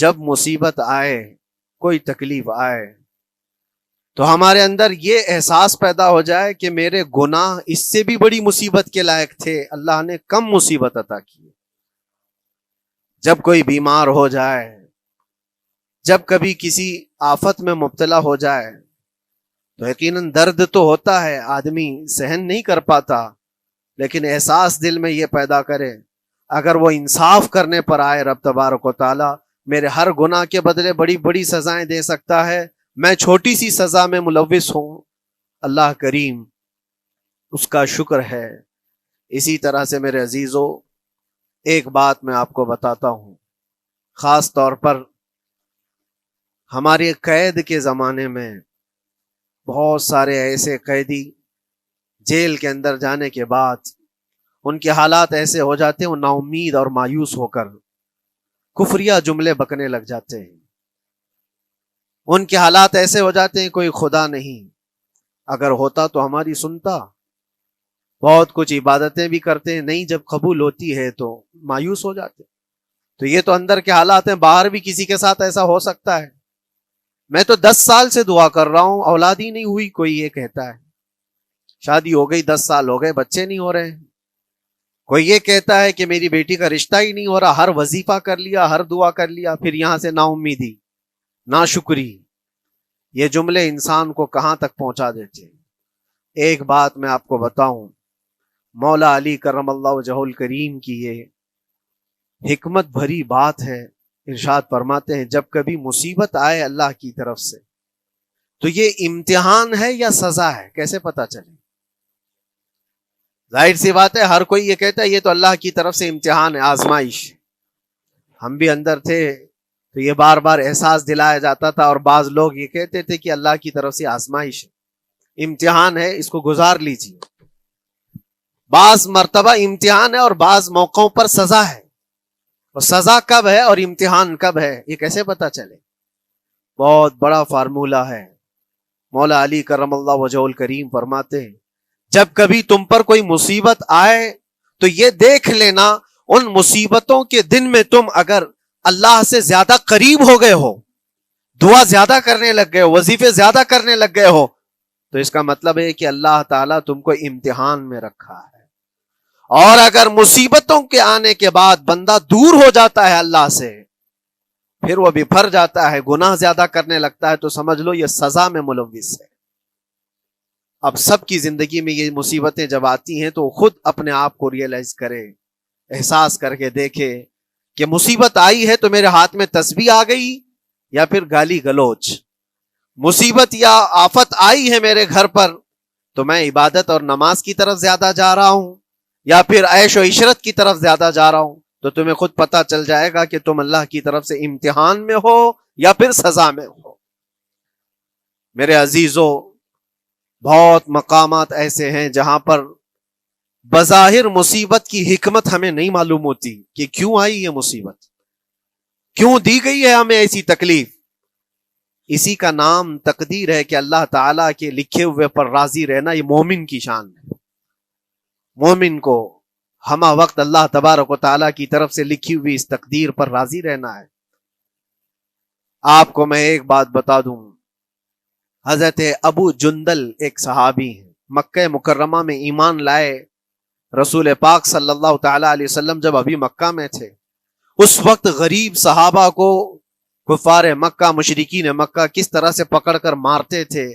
جب مصیبت آئے، کوئی تکلیف آئے، تو ہمارے اندر یہ احساس پیدا ہو جائے کہ میرے گناہ اس سے بھی بڑی مصیبت کے لائق تھے، اللہ نے کم مصیبت عطا کی۔ جب کوئی بیمار ہو جائے، جب کبھی کسی آفت میں مبتلا ہو جائے تو یقیناً درد تو ہوتا ہے، آدمی سہن نہیں کر پاتا، لیکن احساس دل میں یہ پیدا کرے اگر وہ انصاف کرنے پر آئے رب تبارک و تعالی میرے ہر گناہ کے بدلے بڑی بڑی سزائیں دے سکتا ہے، میں چھوٹی سی سزا میں ملوث ہوں، اللہ کریم اس کا شکر ہے۔ اسی طرح سے میرے عزیزو، ایک بات میں آپ کو بتاتا ہوں، خاص طور پر ہمارے قید کے زمانے میں بہت سارے ایسے قیدی جیل کے اندر جانے کے بعد ان کے حالات ایسے ہو جاتے ہیں، وہ نا امید اور مایوس ہو کر کفریہ جملے بکنے لگ جاتے ہیں۔ ان کے حالات ایسے ہو جاتے ہیں کوئی خدا نہیں، اگر ہوتا تو ہماری سنتا، بہت کچھ عبادتیں بھی کرتے ہیں، نہیں جب قبول ہوتی ہے تو مایوس ہو جاتے ہیں۔ تو یہ تو اندر کے حالات ہیں، باہر بھی کسی کے ساتھ ایسا ہو سکتا ہے۔ میں تو 10 سال سے دعا کر رہا ہوں، اولاد ہی نہیں ہوئی، کوئی یہ کہتا ہے شادی ہو گئی 10 سال ہو گئے بچے نہیں ہو رہے ہیں، کوئی یہ کہتا ہے کہ میری بیٹی کا رشتہ ہی نہیں ہو رہا، ہر وظیفہ کر لیا، ہر دعا کر لیا، پھر یہاں سے نا امیدی، ناشکری، یہ جملے انسان کو کہاں تک پہنچا دیتے ہیں۔ ایک بات میں آپ کو بتاؤں، مولا علی کرم اللہ وجہہ الکریم کی یہ حکمت بھری بات ہے، ارشاد فرماتے ہیں جب کبھی مصیبت آئے اللہ کی طرف سے تو یہ امتحان ہے یا سزا ہے، کیسے پتا چلے؟ ظاہر سی بات ہے ہر کوئی یہ کہتا ہے یہ تو اللہ کی طرف سے امتحان ہے، آزمائش۔ ہم بھی اندر تھے تو یہ بار بار احساس دلایا جاتا تھا، اور بعض لوگ یہ کہتے تھے کہ اللہ کی طرف سے آزمائش ہے، امتحان ہے، اس کو گزار لیجیے۔ بعض مرتبہ امتحان ہے اور بعض موقعوں پر سزا ہے، اور سزا کب ہے اور امتحان کب ہے یہ کیسے پتا چلے؟ بہت بڑا فارمولہ ہے۔ مولا علی کرم اللہ وجہہ الکریم فرماتے ہیں جب کبھی تم پر کوئی مصیبت آئے تو یہ دیکھ لینا ان مصیبتوں کے دن میں تم اگر اللہ سے زیادہ قریب ہو گئے ہو، دعا زیادہ کرنے لگ گئے ہو، وظیفے زیادہ کرنے لگ گئے ہو، تو اس کا مطلب ہے کہ اللہ تعالیٰ تم کو امتحان میں رکھا ہے۔ اور اگر مصیبتوں کے آنے کے بعد بندہ دور ہو جاتا ہے اللہ سے، پھر وہ بفر جاتا ہے، گناہ زیادہ کرنے لگتا ہے، تو سمجھ لو یہ سزا میں ملوث ہے۔ اب سب کی زندگی میں یہ مصیبتیں جب آتی ہیں تو خود اپنے آپ کو ریئلائز کرے، احساس کر کے دیکھے کہ مصیبت آئی ہے تو میرے ہاتھ میں تسبیح آ گئی یا پھر گالی گلوچ، مصیبت یا آفت آئی ہے میرے گھر پر تو میں عبادت اور نماز کی طرف زیادہ جا رہا ہوں یا پھر عیش و عشرت کی طرف زیادہ جا رہا ہوں، تو تمہیں خود پتا چل جائے گا کہ تم اللہ کی طرف سے امتحان میں ہو یا پھر سزا میں ہو۔ میرے عزیزو، بہت مقامات ایسے ہیں جہاں پر بظاہر مصیبت کی حکمت ہمیں نہیں معلوم ہوتی کہ کیوں آئی یہ مصیبت، کیوں دی گئی ہے ہمیں ایسی تکلیف۔ اسی کا نام تقدیر ہے کہ اللہ تعالیٰ کے لکھے ہوئے پر راضی رہنا یہ مومن کی شان ہے۔ مومن کو ہمہ وقت اللہ تبارک و تعالیٰ کی طرف سے لکھی ہوئی اس تقدیر پر راضی رہنا ہے۔ آپ کو میں ایک بات بتا دوں، حضرت ابو جندل ایک صحابی ہیں، مکہ مکرمہ میں ایمان لائے، رسول پاک صلی اللہ تعالیٰ علیہ وسلم جب ابھی مکہ میں تھے، اس وقت غریب صحابہ کو کفار مکہ، مشرکین مکہ کس طرح سے پکڑ کر مارتے تھے،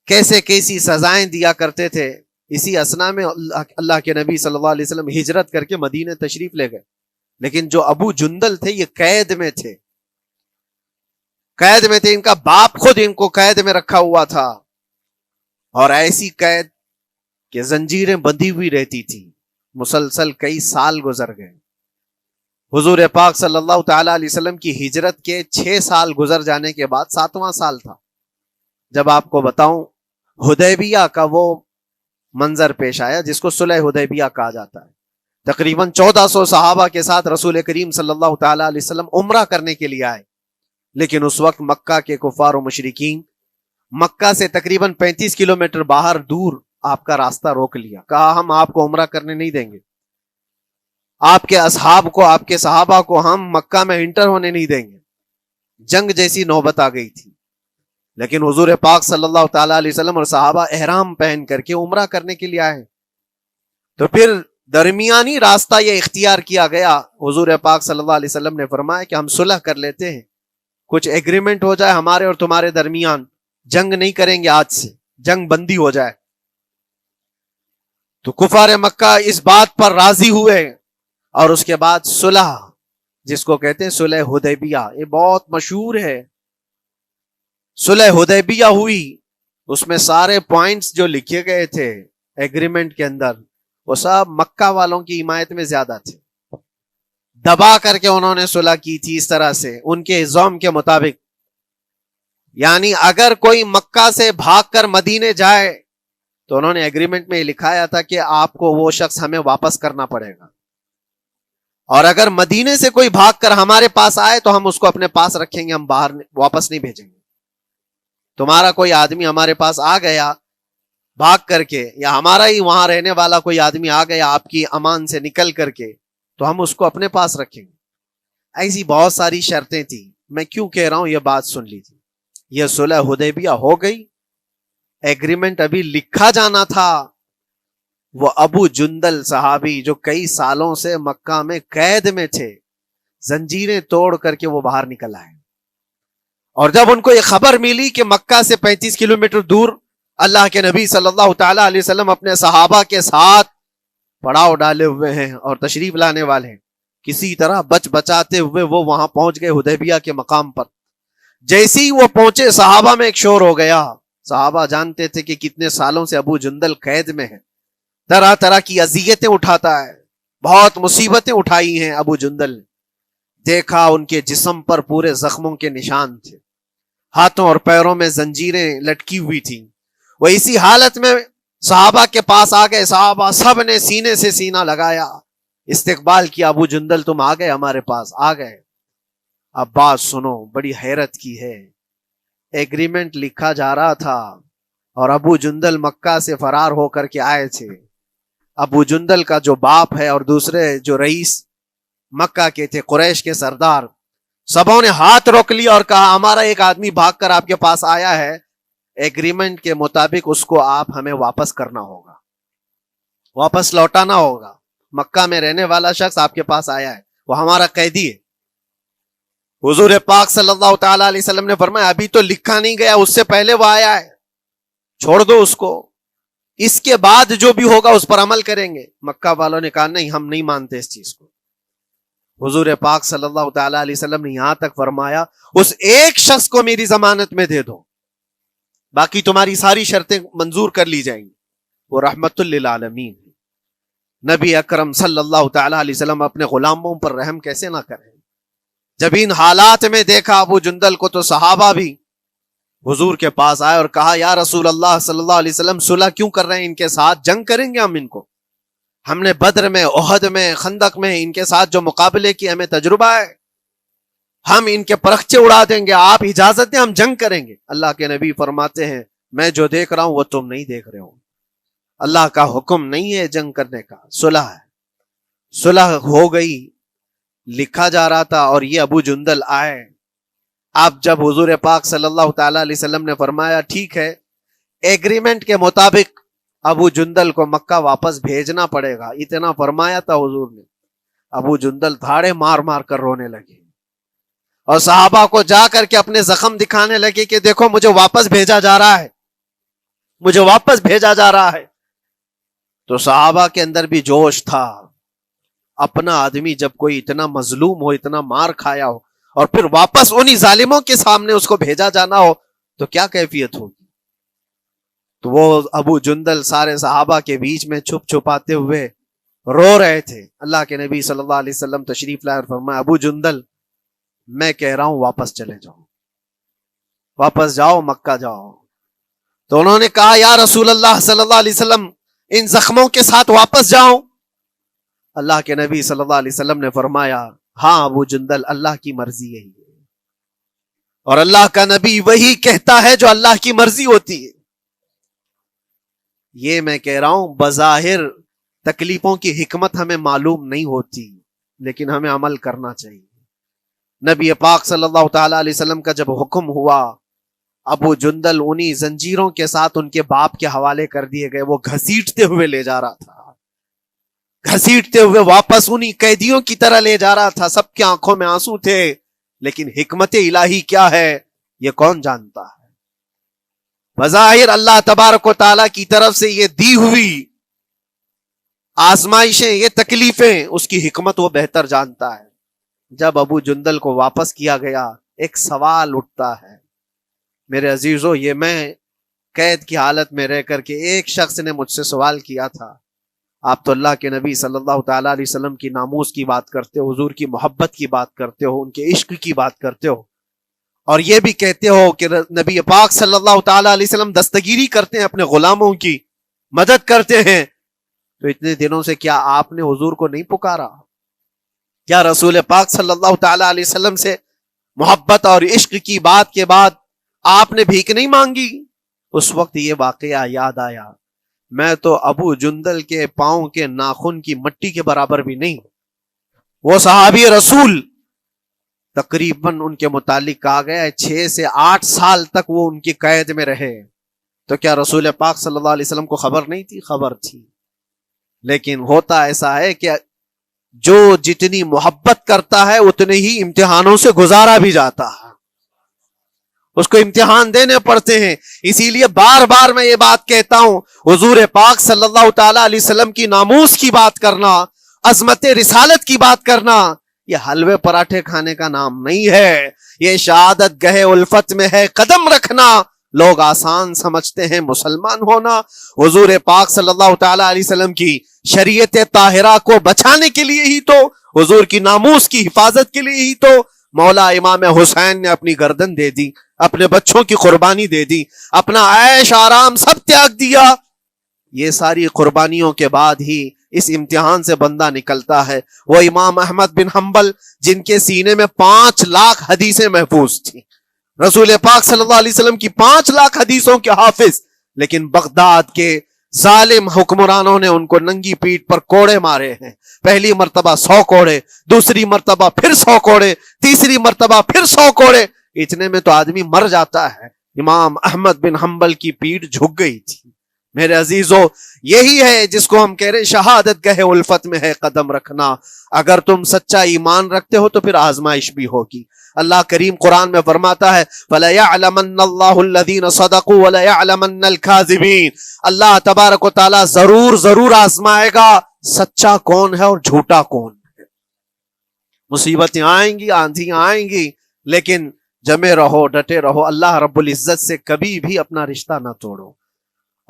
کیسے کیسی سزائیں دیا کرتے تھے۔ اسی اسنا میں اللہ کے نبی صلی اللہ علیہ وسلم ہجرت کر کے مدینہ تشریف لے گئے، لیکن جو ابو جندل تھے یہ قید میں تھے، قید میں تھے، ان کا باپ خود ان کو قید میں رکھا ہوا تھا، اور ایسی قید کہ زنجیریں بندھی ہوئی رہتی تھی، مسلسل کئی سال گزر گئے۔ حضور پاک صلی اللہ تعالیٰ علیہ وسلم کی ہجرت کے 6 سال گزر جانے کے بعد 7واں سال تھا جب آپ کو بتاؤں حدیبیہ کا وہ منظر پیش آیا جس کو صلح حدیبیہ کہا جاتا ہے۔ تقریباً 1400 صحابہ کے ساتھ رسول کریم صلی اللہ تعالیٰ علیہ وسلم عمرہ کرنے کے لیے آئے، لیکن اس وقت مکہ کے کفار و مشرکین مکہ سے تقریباً 35 کلومیٹر باہر دور آپ کا راستہ روک لیا، کہا ہم آپ کو عمرہ کرنے نہیں دیں گے، آپ کے اصحاب کو، آپ کے صحابہ کو ہم مکہ میں انٹر ہونے نہیں دیں گے. جنگ جیسی نوبت آ گئی تھی. لیکن حضور پاک صلی اللہ تعالی علیہ وسلم اور صحابہ احرام پہن کر کے عمرہ کرنے کے لیے آئے. تو پھر درمیانی راستہ یہ اختیار کیا گیا. حضور پاک صلی اللہ علیہ وسلم نے فرمایا کہ ہم صلح کر لیتے ہیں، کچھ ایگریمنٹ ہو جائے ہمارے اور تمہارے درمیان، جنگ نہیں کریں گے، آج سے جنگ بندی ہو جائے. تو کفار مکہ اس بات پر راضی ہوئے، اور اس کے بعد صلح، جس کو کہتے ہیں صلح حدیبیہ، یہ بہت مشہور ہے. صلح حدیبیہ ہوئی، اس میں سارے پوائنٹس جو لکھے گئے تھے ایگریمنٹ کے اندر، وہ سب مکہ والوں کی حمایت میں زیادہ تھے. دبا کر کے انہوں نے صلح کی تھی اس طرح سے، ان کے نظام کے مطابق. یعنی اگر کوئی مکہ سے بھاگ کر مدینے جائے تو انہوں نے ایگریمنٹ میں لکھایا تھا کہ آپ کو وہ شخص ہمیں واپس کرنا پڑے گا، اور اگر مدینے سے کوئی بھاگ کر ہمارے پاس آئے تو ہم اس کو اپنے پاس رکھیں گے، ہم باہر واپس نہیں بھیجیں گے. تمہارا کوئی آدمی ہمارے پاس آ گیا بھاگ کر کے، یا ہمارا ہی وہاں رہنے والا کوئی آدمی آ گیا آپ کی امان سے نکل کر کے، تو ہم اس کو اپنے پاس رکھیں گے. ایسی بہت ساری شرطیں تھیں. میں کیوں کہہ رہا ہوں، یہ بات سن لیجیے. یہ صلح حدیبیہ ہو گئی، ایگریمنٹ ابھی لکھا جانا تھا. وہ ابو جندل صحابی جو کئی سالوں سے مکہ میں قید میں تھے، زنجیریں توڑ کر کے وہ باہر نکل آئے. اور جب ان کو یہ خبر ملی کہ مکہ سے 35 کلومیٹر دور اللہ کے نبی صلی اللہ تعالی علیہ وسلم اپنے صحابہ کے ساتھ پڑاؤ ڈالے ہوئے ہیں اور تشریف لانے والے ہیں، کسی طرح بچ بچاتے ہوئے وہ وہاں پہنچ گئے حدیبیہ کے مقام پر. جیسے ہی وہ پہنچے، صحابہ میں ایک شور ہو گیا. صحابہ جانتے تھے کہ کتنے سالوں سے ابو جندل قید میں ہے، طرح طرح کی اذیتیں اٹھاتا ہے، بہت مصیبتیں اٹھائی ہیں ابو جندل. دیکھا ان کے جسم پر پورے زخموں کے نشان تھے، ہاتھوں اور پیروں میں زنجیریں لٹکی ہوئی تھیں. وہ اسی حالت میں صحابہ کے پاس آ گئے. صحابہ سب نے سینے سے سینہ لگایا، استقبال کیا. ابو جندل تم آ گئے ہمارے پاس، آ گئے. اب بات سنو، بڑی حیرت کی ہے. ایگریمنٹ لکھا جا رہا تھا اور ابو جندل مکہ سے فرار ہو کر کے آئے تھے. ابو جندل کا جو باپ ہے اور دوسرے جو رئیس مکہ کے تھے، قریش کے سردار، سبوں نے ہاتھ روک لیا اور کہا ہمارا ایک آدمی بھاگ کر آپ کے پاس آیا ہے، ایگریمنٹ کے مطابق اس کو آپ ہمیں واپس کرنا ہوگا، واپس لوٹانا ہوگا. مکہ میں رہنے والا شخص آپ کے پاس آیا ہے، وہ ہمارا قیدی ہے. حضور پاک صلی اللہ تعالی علیہ وسلم نے فرمایا ابھی تو لکھا نہیں گیا، اس سے پہلے وہ آیا ہے، چھوڑ دو اس کو، اس کے بعد جو بھی ہوگا اس پر عمل کریں گے. مکہ والوں نے کہا نہیں، ہم نہیں مانتے اس چیز کو. حضور پاک صلی اللہ تعالی علیہ وسلم نے یہاں تک فرمایا اس ایک شخص کو میری ضمانت میں دے دو، باقی تمہاری ساری شرطیں منظور کر لی جائیں گی. وہ رحمت للعالمین. نبی اکرم صلی اللہ تعالی علیہ وسلم اپنے غلاموں پر رحم کیسے نہ کریں. جب ان حالات میں دیکھا ابو جندل کو، تو صحابہ بھی حضور کے پاس آئے اور کہا یا رسول اللہ صلی اللہ علیہ وسلم صلح کیوں کر رہے ہیں ان کے ساتھ؟ جنگ کریں گے ہم ان کو، ہم نے بدر میں، احد میں، خندق میں ان کے ساتھ جو مقابلے کی ہمیں تجربہ ہے، ہم ان کے پرخچے اڑا دیں گے، آپ اجازت دیں ہم جنگ کریں گے. اللہ کے نبی فرماتے ہیں میں جو دیکھ رہا ہوں وہ تم نہیں دیکھ رہے ہو. اللہ کا حکم نہیں ہے جنگ کرنے کا، صلح ہے. صلح ہو گئی، لکھا جا رہا تھا، اور یہ ابو جندل آئے. اب جب حضور پاک صلی اللہ تعالی علیہ وسلم نے فرمایا ٹھیک ہے، ایگریمنٹ کے مطابق ابو جندل کو مکہ واپس بھیجنا پڑے گا، اتنا فرمایا تھا حضور نے. ابو جندل دھاڑے مار مار کر رونے لگے اور صحابہ کو جا کر کے اپنے زخم دکھانے لگے کہ دیکھو مجھے واپس بھیجا جا رہا ہے، مجھے واپس بھیجا جا رہا ہے. تو صحابہ کے اندر بھی جوش تھا. اپنا آدمی جب کوئی اتنا مظلوم ہو، اتنا مار کھایا ہو، اور پھر واپس انہی ظالموں کے سامنے اس کو بھیجا جانا ہو تو کیا کیفیت ہوگی. تو وہ ابو جندل سارے صحابہ کے بیچ میں چھپ چھپاتے ہوئے رو رہے تھے. اللہ کے نبی صلی اللہ علیہ وسلم تشریف لائے اور فرمایا ابو جندل میں کہہ رہا ہوں واپس چلے جاؤ، واپس جاؤ، مکہ جاؤ. تو انہوں نے کہا یا رسول اللہ صلی اللہ علیہ وسلم ان زخموں کے ساتھ واپس جاؤں؟ اللہ کے نبی صلی اللہ علیہ وسلم نے فرمایا ہاں ابو جندل، اللہ کی مرضی یہی ہے، اور اللہ کا نبی وہی کہتا ہے جو اللہ کی مرضی ہوتی ہے. یہ میں کہہ رہا ہوں بظاہر تکلیفوں کی حکمت ہمیں معلوم نہیں ہوتی، لیکن ہمیں عمل کرنا چاہیے۔ نبی پاک صلی اللہ تعالی علیہ وسلم کا جب حکم ہوا، ابو جندل انہی زنجیروں کے ساتھ ان کے باپ کے حوالے کر دیے گئے، وہ گھسیٹتے ہوئے لے جا رہا تھا، گھسیٹتے ہوئے واپس انہی قیدیوں کی طرح لے جا رہا تھا، سب کی آنکھوں میں آنسو تھے، لیکن حکمت الہی کیا ہے یہ کون جانتا ہے؟ بظاہر اللہ تبارک و تعالیٰ کی طرف سے یہ دی ہوئی آزمائشیں، یہ تکلیفیں، اس کی حکمت وہ بہتر جانتا ہے۔ جب ابو جندل کو واپس کیا گیا، ایک سوال اٹھتا ہے میرے عزیزو، یہ میں قید کی حالت میں رہ کر کے ایک شخص نے مجھ سے سوال کیا تھا، آپ تو اللہ کے نبی صلی اللہ تعالی علیہ وسلم کی ناموس کی بات کرتے ہو، حضور کی محبت کی بات کرتے ہو، ان کے عشق کی بات کرتے ہو، اور یہ بھی کہتے ہو کہ نبی پاک صلی اللہ تعالی علیہ وسلم دستگیری کرتے ہیں، اپنے غلاموں کی مدد کرتے ہیں، تو اتنے دنوں سے کیا آپ نے حضور کو نہیں پکارا؟ کیا رسول پاک صلی اللہ تعالی علیہ وسلم سے محبت اور عشق کی بات کے بعد آپ نے بھیک نہیں مانگی؟ اس وقت یہ واقعہ یاد آیا، میں تو ابو جندل کے پاؤں کے ناخن کی مٹی کے برابر بھی نہیں، وہ صحابی رسول تقریباً ان کے متعلق کہا گیا ہے 6 سے 8 سال تک وہ ان کی قید میں رہے، تو کیا رسول پاک صلی اللہ علیہ وسلم کو خبر نہیں تھی؟ خبر تھی، لیکن ہوتا ایسا ہے کہ جو جتنی محبت کرتا ہے اتنے ہی امتحانوں سے گزارا بھی جاتا ہے، اس کو امتحان دینے پڑتے ہیں۔ اسی لیے بار بار میں یہ بات کہتا ہوں، حضور پاک صلی اللہ تعالی علیہ وسلم کی ناموس کی بات کرنا، عظمت رسالت کی بات کرنا، یہ حلوے پراٹھے کھانے کا نام نہیں ہے، یہ شہادت گہے الفت میں ہے قدم رکھنا۔ لوگ آسان سمجھتے ہیں مسلمان ہونا، حضور پاک صلی اللہ تعالی علیہ وسلم کی شریعت طاہرہ کو بچانے کے لیے ہی تو، حضور کی ناموس کی حفاظت کے لیے ہی تو مولا امام حسین نے اپنی گردن دے دی، اپنے بچوں کی قربانی دے دی، اپنا عیش آرام سب تیاگ دیا۔ یہ ساری قربانیوں کے بعد ہی اس امتحان سے بندہ نکلتا ہے۔ وہ امام احمد بن حنبل جن کے سینے میں 5 لاکھ حدیثیں محفوظ تھیں، رسول پاک صلی اللہ علیہ وسلم کی 5 لاکھ حدیثوں کے حافظ، لیکن بغداد کے ظالم حکمرانوں نے ان کو ننگی پیٹھ پر کوڑے مارے ہیں، پہلی مرتبہ 100 کوڑے، دوسری مرتبہ پھر 100 کوڑے، تیسری مرتبہ پھر 100 کوڑے، اتنے میں تو آدمی مر جاتا ہے۔ امام احمد بن حنبل کی پیٹھ جھک گئی تھی۔ میرے عزیزو، یہی ہے جس کو ہم کہہ رہے شہادت گہے الفت میں ہے قدم رکھنا۔ اگر تم سچا ایمان رکھتے ہو تو پھر آزمائش بھی ہوگی۔ اللہ کریم قرآن میں فرماتا ہے فَلَيَعْلَمَنَّ اللَّهُ الَّذِينَ صَدَقُوا وَلَيَعْلَمَنَّ الْكَاذِبِينَ۔ اللہ تبارک و تعالیٰ ضرور آزمائے گا سچا کون ہے اور جھوٹا کون ہے۔ مصیبتیں آئیں گی، آندھیاں آئیں گی، لیکن جمے رہو، ڈٹے رہو، اللہ رب العزت سے کبھی بھی اپنا رشتہ نہ توڑو،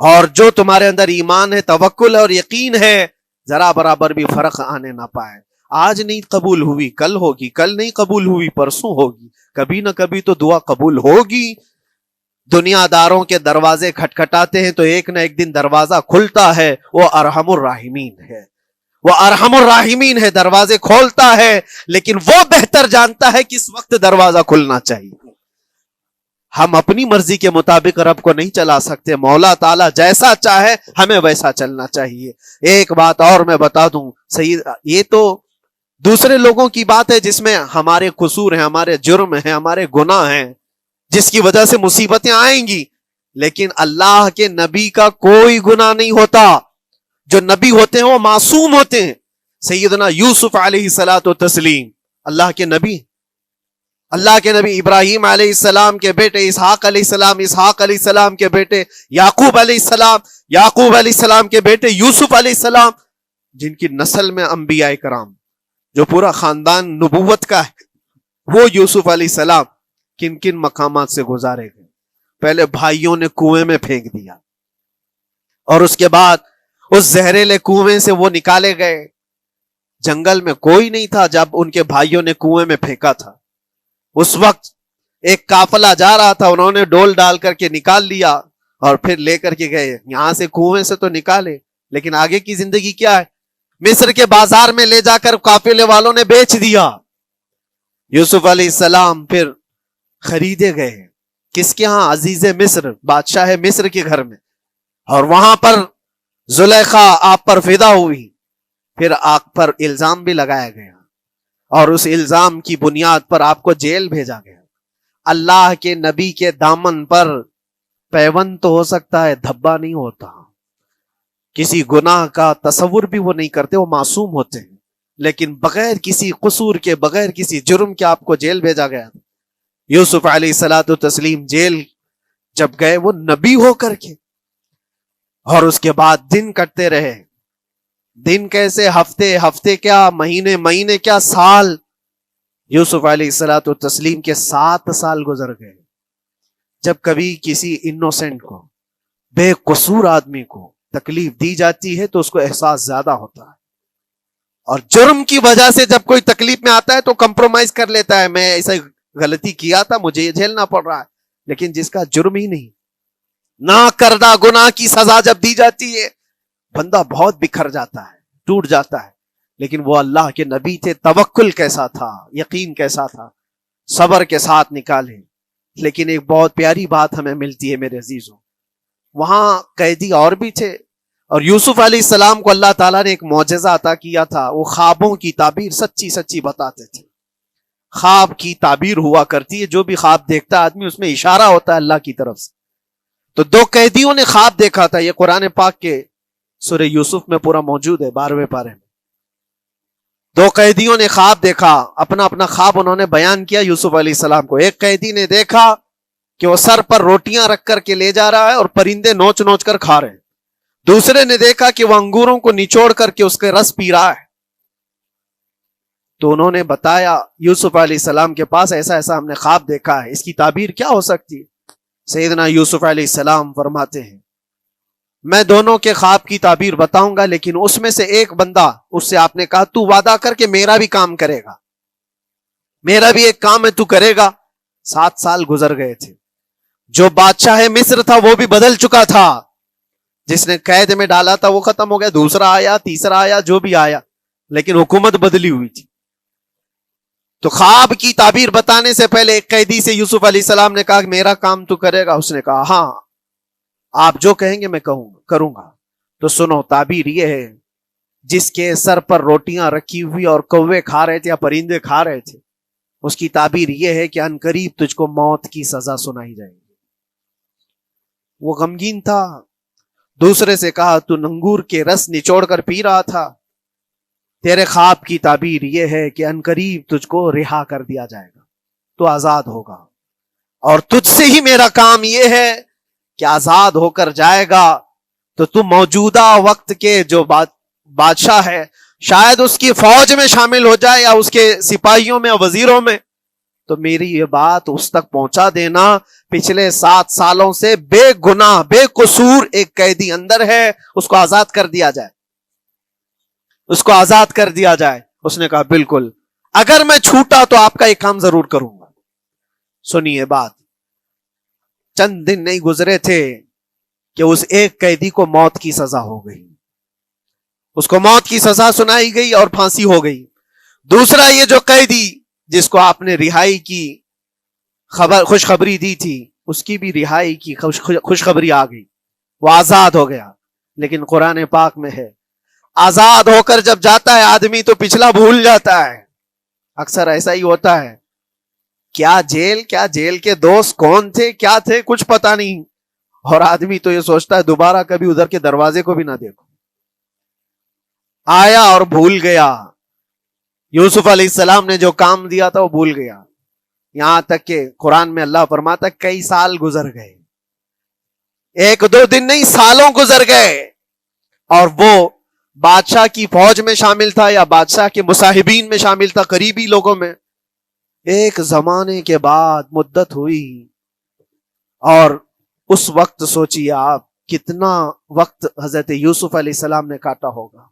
اور جو تمہارے اندر ایمان ہے، توکل اور یقین ہے، ذرا برابر بھی فرق آنے نہ پائے۔ آج نہیں قبول ہوئی کل ہوگی، کل نہیں قبول ہوئی پرسوں ہوگی، کبھی نہ کبھی تو دعا قبول ہوگی۔ دنیا داروں کے دروازے کھٹکھٹاتے ہیں تو ایک نہ ایک دن دروازہ کھلتا ہے، وہ ارحم الراحمین ہے، وہ ارحم الراحمین ہے، دروازے کھولتا ہے، لیکن وہ بہتر جانتا ہے کس وقت دروازہ کھلنا چاہیے۔ ہم اپنی مرضی کے مطابق رب کو نہیں چلا سکتے، مولا تعالیٰ جیسا چاہے ہمیں ویسا چلنا چاہیے۔ ایک بات اور میں بتا دوں سید، یہ تو دوسرے لوگوں کی بات ہے جس میں ہمارے قصور ہیں، ہمارے جرم ہیں، ہمارے گناہ ہیں، جس کی وجہ سے مصیبتیں آئیں گی، لیکن اللہ کے نبی کا کوئی گناہ نہیں ہوتا۔ جو نبی ہوتے ہیں وہ معصوم ہوتے ہیں۔ سیدنا یوسف علیہ الصلوۃ والتسلیم اللہ کے نبی، اللہ کے نبی ابراہیم علیہ السلام کے بیٹے اسحاق علیہ السلام، اسحاق علیہ السلام کے بیٹے یعقوب علیہ السلام، یعقوب علیہ السلام کے بیٹے یوسف علیہ السلام، جن کی نسل میں انبیاء کرام، جو پورا خاندان نبوت کا ہے، وہ یوسف علیہ السلام کن کن مقامات سے گزارے گئے۔ پہلے بھائیوں نے کنویں میں پھینک دیا، اور اس کے بعد اس زہریلے کنویں سے وہ نکالے گئے۔ جنگل میں کوئی نہیں تھا جب ان کے بھائیوں نے کنویں میں پھینکا تھا۔ اس وقت ایک قافلہ جا رہا تھا، انہوں نے ڈول ڈال کر کے نکال لیا اور پھر لے کر کے گئے۔ یہاں سے کنویں سے تو نکالے، لیکن آگے کی زندگی کیا ہے؟ مصر کے بازار میں لے جا کر قافلے والوں نے بیچ دیا۔ یوسف علیہ السلام پھر خریدے گئے، کس کے ہاں؟ عزیز مصر، بادشاہ مصر کے گھر میں، اور وہاں پر زلیخا آپ پر فدا ہوئی، پھر آپ پر الزام بھی لگایا گیا اور اس الزام کی بنیاد پر آپ کو جیل بھیجا گیا۔ اللہ کے نبی کے دامن پر پیوند تو ہو سکتا ہے، دھبا نہیں ہوتا۔ کسی گناہ کا تصور بھی وہ نہیں کرتے، وہ معصوم ہوتے ہیں، لیکن بغیر کسی قصور کے، بغیر کسی جرم کے آپ کو جیل بھیجا گیا۔ یوسف علیہ الصلوۃ والتسلیم جیل جب گئے، وہ نبی ہو کر کے، اور اس کے بعد دن کٹتے رہے۔ دن کیسے؟ ہفتے، ہفتے کیا مہینے، مہینے کیا سال۔ یوسف علیہ الصلوۃ والتسلیم کے 7 سال گزر گئے۔ جب کبھی کسی انوسینٹ کو، بے قصور آدمی کو تکلیف دی جاتی ہے تو اس کو احساس زیادہ ہوتا ہے، اور جرم کی وجہ سے جب کوئی تکلیف میں آتا ہے تو کمپرومائز کر لیتا ہے، میں ایسا غلطی کیا تھا، مجھے یہ جھیلنا پڑ رہا ہے۔ لیکن جس کا جرم ہی نہیں، نہ کردہ گناہ کی سزا جب دی جاتی ہے، بندہ بہت بکھر جاتا ہے، ٹوٹ جاتا ہے۔ لیکن وہ اللہ کے نبی تھے، توکل کیسا تھا، یقین کیسا تھا، صبر کے ساتھ نکالے۔ لیکن ایک بہت پیاری بات ہمیں ملتی ہے میرے عزیزوں، وہاں قیدی اور بھی تھے، اور یوسف علیہ السلام کو اللہ تعالیٰ نے ایک معجزہ عطا کیا تھا، وہ خوابوں کی تعبیر سچی سچی بتاتے تھے۔ خواب کی تعبیر ہوا کرتی ہے، جو بھی خواب دیکھتا ہے آدمی، اس میں اشارہ ہوتا ہے اللہ کی طرف سے۔ تو 2 قیدیوں نے خواب دیکھا تھا، یہ قرآن پاک کے سورہ یوسف میں پورا موجود ہے، 12ویں پارے میں۔ 2 قیدیوں نے خواب دیکھا، اپنا اپنا خواب انہوں نے بیان کیا یوسف علیہ السلام کو۔ ایک قیدی نے دیکھا کہ وہ سر پر روٹیاں رکھ کر کے لے جا رہا ہے اور پرندے نوچ نوچ کر کھا رہے ہیں۔ دوسرے نے دیکھا کہ وہ انگوروں کو نچوڑ کر کے اس کے رس پی رہا ہے۔ تو انہوں نے بتایا یوسف علیہ السلام کے پاس، ایسا ایسا ہم نے خواب دیکھا ہے، اس کی تعبیر کیا ہو سکتی ہے؟ سیدنا یوسف علیہ السلام فرماتے ہیں، میں دونوں کے خواب کی تعبیر بتاؤں گا، لیکن اس میں سے ایک بندہ، اس سے آپ نے کہا تو وعدہ کر کے میرا بھی کام کرے گا، میرا بھی ایک کام ہے تو کرے گا۔ 7 سال گزر گئے تھے، جو بادشاہ مصر تھا وہ بھی بدل چکا تھا، جس نے قید میں ڈالا تھا وہ ختم ہو گیا، دوسرا آیا، تیسرا آیا، جو بھی آیا، لیکن حکومت بدلی ہوئی تھی۔ تو خواب کی تعبیر بتانے سے پہلے ایک قیدی سے یوسف علیہ السلام نے کہا کہ میرا کام تو کرے گا؟ اس نے کہا ہاں، آپ جو کہیں گے میں کروں گا۔ تو سنو، تعبیر یہ ہے، جس کے سر پر روٹیاں رکھی ہوئی اور کوے کھا رہے تھے یا پرندے کھا رہے تھے، اس کی تعبیر یہ ہے کہ عنقریب تجھ کو موت کی سزا سنائی جائے گی۔ وہ غمگین تھا۔ دوسرے سے کہا تو انگور کے رس نچوڑ کر پی رہا تھا، تیرے خواب کی تعبیر یہ ہے کہ عنقریب تجھ کو رہا کر دیا جائے گا، تو آزاد ہوگا، اور تجھ سے ہی میرا کام یہ ہے کہ آزاد ہو کر جائے گا تو تو موجودہ وقت کے جو بادشاہ ہے، شاید اس کی فوج میں شامل ہو جائے یا اس کے سپاہیوں میں یا وزیروں میں، تو میری یہ بات اس تک پہنچا دینا، پچھلے 7 سالوں سے بے گناہ بے قصور ایک قیدی اندر ہے، اس کو آزاد کر دیا جائے، اس کو آزاد کر دیا جائے۔ اس نے کہا بالکل، اگر میں چھوٹا تو آپ کا ایک کام ضرور کروں گا۔ سنیے بات، چند دن نہیں گزرے تھے کہ اس ایک قیدی کو موت کی سزا ہو گئی، اس کو موت کی سزا سنائی گئی اور پھانسی ہو گئی۔ دوسرا یہ جو قیدی جس کو آپ نے رہائی کی خوشخبری دی تھی، اس کی بھی رہائی کی خوشخبری آ گئی، وہ آزاد ہو گیا۔ لیکن قرآن پاک میں ہے، آزاد ہو کر جب جاتا ہے آدمی تو پچھلا بھول جاتا ہے۔ اکثر ایسا ہی ہوتا ہے، کیا جیل کے دوست کون تھے، کیا تھے، کچھ پتا نہیں، اور آدمی تو یہ سوچتا ہے دوبارہ کبھی ادھر کے دروازے کو بھی نہ دیکھو۔ آیا اور بھول گیا، یوسف علیہ السلام نے جو کام دیا تھا وہ بھول گیا، یہاں تک کہ قرآن میں اللہ فرماتا کئی سال گزر گئے، 1-2 دن نہیں، سالوں گزر گئے، اور وہ بادشاہ کی فوج میں شامل تھا یا بادشاہ کے مصاحبین میں شامل تھا، قریبی لوگوں میں۔ ایک زمانے کے بعد مدت ہوئی، اور اس وقت سوچیے آپ کتنا وقت حضرت یوسف علیہ السلام نے کاٹا ہوگا۔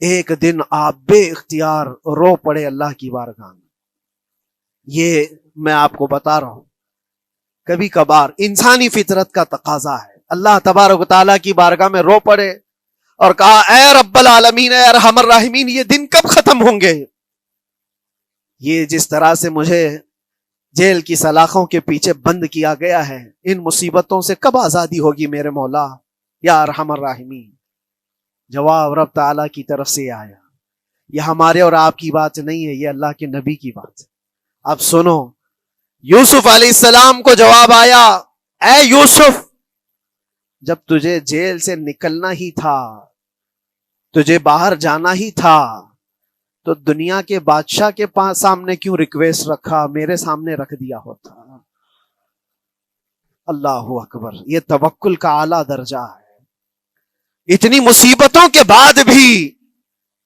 ایک دن آپ بے اختیار رو پڑے اللہ کی بارگاہ میں۔ یہ میں آپ کو بتا رہا ہوں، کبھی کبھار انسانی فطرت کا تقاضا ہے، اللہ تبارک و تعالیٰ کی بارگاہ میں رو پڑے اور کہا اے رب العالمین، اے ارحم الراحمین، یہ دن کب ختم ہوں گے؟ یہ جس طرح سے مجھے جیل کی سلاخوں کے پیچھے بند کیا گیا ہے، ان مصیبتوں سے کب آزادی ہوگی میرے مولا؟ یا ارحم الراحمین۔ جواب رب تعالیٰ کی طرف سے آیا۔ یہ ہمارے اور آپ کی بات نہیں ہے، یہ اللہ کے نبی کی بات ہے۔ اب سنو، یوسف علیہ السلام کو جواب آیا، اے یوسف، جب تجھے جیل سے نکلنا ہی تھا، تجھے باہر جانا ہی تھا، تو دنیا کے بادشاہ کے پاس سامنے کیوں ریکویسٹ رکھا، میرے سامنے رکھ دیا ہوتا۔ اللہ اکبر، یہ توکل کا اعلیٰ درجہ ہے۔ اتنی مصیبتوں کے بعد بھی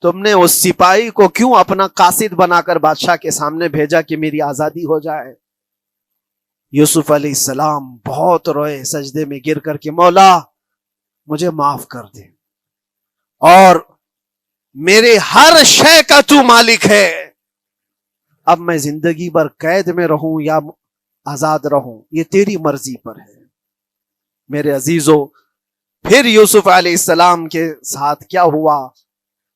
تم نے اس سپاہی کو کیوں اپنا قاصد بنا کر بادشاہ کے سامنے بھیجا کہ میری آزادی ہو جائے؟ یوسف علیہ السلام بہت روئے، سجدے میں گر کر کے، مولا مجھے معاف کر دے، اور میرے ہر شے کا تو مالک ہے، اب میں زندگی بھر قید میں رہوں یا آزاد رہوں یہ تیری مرضی پر ہے۔ میرے عزیزو، پھر یوسف علیہ السلام کے ساتھ کیا ہوا؟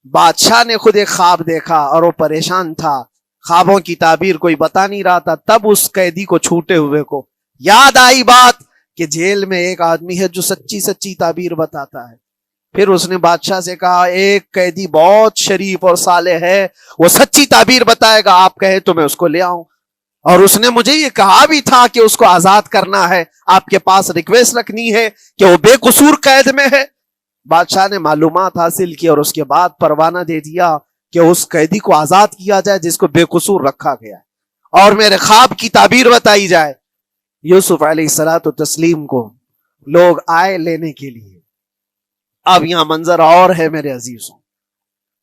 بادشاہ نے خود ایک خواب دیکھا اور وہ پریشان تھا، خوابوں کی تعبیر کوئی بتا نہیں رہا تھا۔ تب اس قیدی کو چھوٹے ہوئے کو یاد آئی بات کہ جیل میں ایک آدمی ہے جو سچی سچی تعبیر بتاتا ہے۔ پھر اس نے بادشاہ سے کہا، ایک قیدی بہت شریف اور صالح ہے، وہ سچی تعبیر بتائے گا، آپ کہے تو میں اس کو لے آؤں۔ اور اس نے مجھے یہ کہا بھی تھا کہ اس کو آزاد کرنا ہے، آپ کے پاس ریکویسٹ رکھنی ہے کہ وہ بے قصور قید میں ہے۔ بادشاہ نے معلومات حاصل کی اور اس کے بعد پروانہ دے دیا کہ اس قیدی کو آزاد کیا جائے جس کو بے قصور رکھا گیا ہے، اور میرے خواب کی تعبیر بتائی جائے۔ یوسف علیہ الصلوۃ والتسلیم کو لوگ آئے لینے کے لیے۔ اب یہاں منظر اور ہے میرے عزیزوں،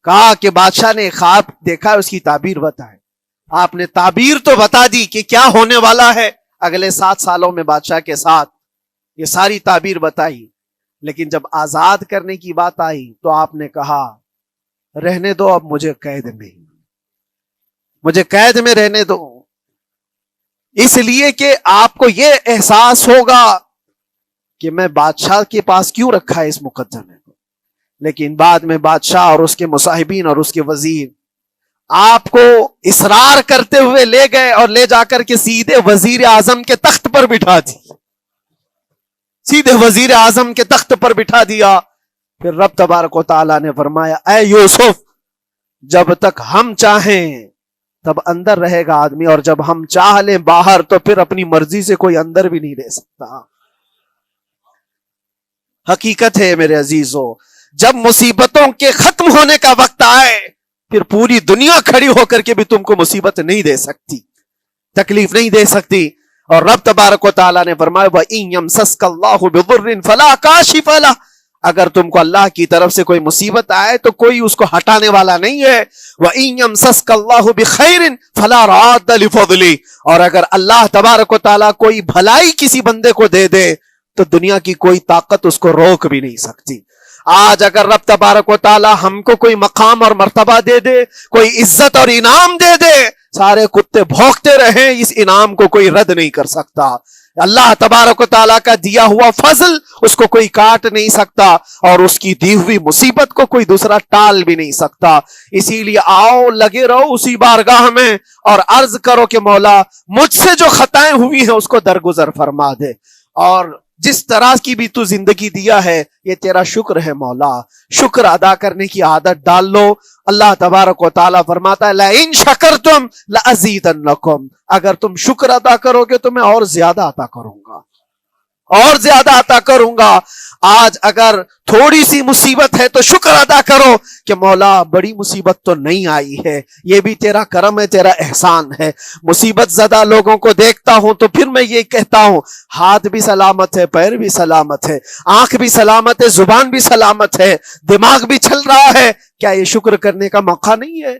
کہا کہ بادشاہ نے خواب دیکھا، اس کی تعبیر بتائے۔ آپ نے تعبیر تو بتا دی کہ کیا ہونے والا ہے اگلے 7 سالوں میں بادشاہ کے ساتھ، یہ ساری تعبیر بتائی، لیکن جب آزاد کرنے کی بات آئی تو آپ نے کہا، رہنے دو اب مجھے قید میں رہنے دو، اس لیے کہ آپ کو یہ احساس ہوگا کہ میں بادشاہ کے پاس کیوں رکھا ہے اس مقدمے کو۔ لیکن بعد میں بادشاہ اور اس کے مصاحبین اور اس کے وزیر آپ کو اصرار کرتے ہوئے لے گئے اور لے جا کر کے سیدھے وزیر اعظم کے تخت پر بٹھا دی، سیدھے وزیر اعظم کے تخت پر بٹھا دیا۔ پھر رب تبارک و تعالیٰ نے فرمایا، اے یوسف، جب تک ہم چاہیں تب اندر رہے گا آدمی، اور جب ہم چاہ لیں باہر تو پھر اپنی مرضی سے کوئی اندر بھی نہیں رہ سکتا۔ حقیقت ہے میرے عزیزو، جب مصیبتوں کے ختم ہونے کا وقت آئے پھر پوری دنیا کھڑی ہو کر کے بھی تم کو مصیبت نہیں دے سکتی، تکلیف نہیں دے سکتی۔ اور رب تبارک و تعالیٰ نے فرمایا، وَإِن يَمْسَسْكَ اللَّهُ بِضُرٍّ فَلَا كَاشِفَ لَهُ، اگر تم کو اللہ کی طرف سے کوئی مصیبت آئے تو کوئی اس کو ہٹانے والا نہیں ہے۔ وَإِن يَمْسَسْكَ اللَّهُ بِخَيْرٍ فَلَا رَادَّ لِفَضْلِهِ، اور اگر اللہ تبارک و تعالیٰ کوئی بھلائی کسی بندے کو دے دے تو دنیا کی کوئی طاقت اس کو روک بھی نہیں سکتی۔ آج اگر رب تبارک و تعالیٰ ہم کو کوئی مقام اور مرتبہ دے دے، کوئی عزت اور انعام دے دے، سارے کتے بھونکتے رہیں، اس انعام کو کوئی رد نہیں کر سکتا۔ اللہ تبارک و تعالیٰ کا دیا ہوا فضل اس کو کوئی کاٹ نہیں سکتا، اور اس کی دی ہوئی مصیبت کو کوئی دوسرا ٹال بھی نہیں سکتا۔ اسی لیے آؤ لگے رہو اسی بارگاہ میں اور عرض کرو کہ مولا مجھ سے جو خطائیں ہوئی ہیں اس کو درگزر فرما دے، اور جس طرح کی بھی تو زندگی دیا ہے یہ تیرا شکر ہے مولا، شکر ادا کرنے کی عادت ڈال لو۔ اللہ تبارک و تعالیٰ فرماتا ہے، لَئِن شَكَرْتُمْ لَأَزِيدَنَّكُمْ، اگر تم شکر ادا کرو گے تو میں اور زیادہ عطا کروں گا، اور زیادہ عطا کروں گا۔ آج اگر تھوڑی سی مصیبت ہے تو شکر ادا کرو کہ مولا بڑی مصیبت تو نہیں آئی ہے، یہ بھی تیرا کرم ہے، تیرا احسان ہے۔ مصیبت زدہ لوگوں کو دیکھتا ہوں تو پھر میں یہ کہتا ہوں، ہاتھ بھی سلامت ہے، پیر بھی سلامت ہے، آنکھ بھی سلامت ہے، زبان بھی سلامت ہے، دماغ بھی چل رہا ہے، کیا یہ شکر کرنے کا موقع نہیں ہے؟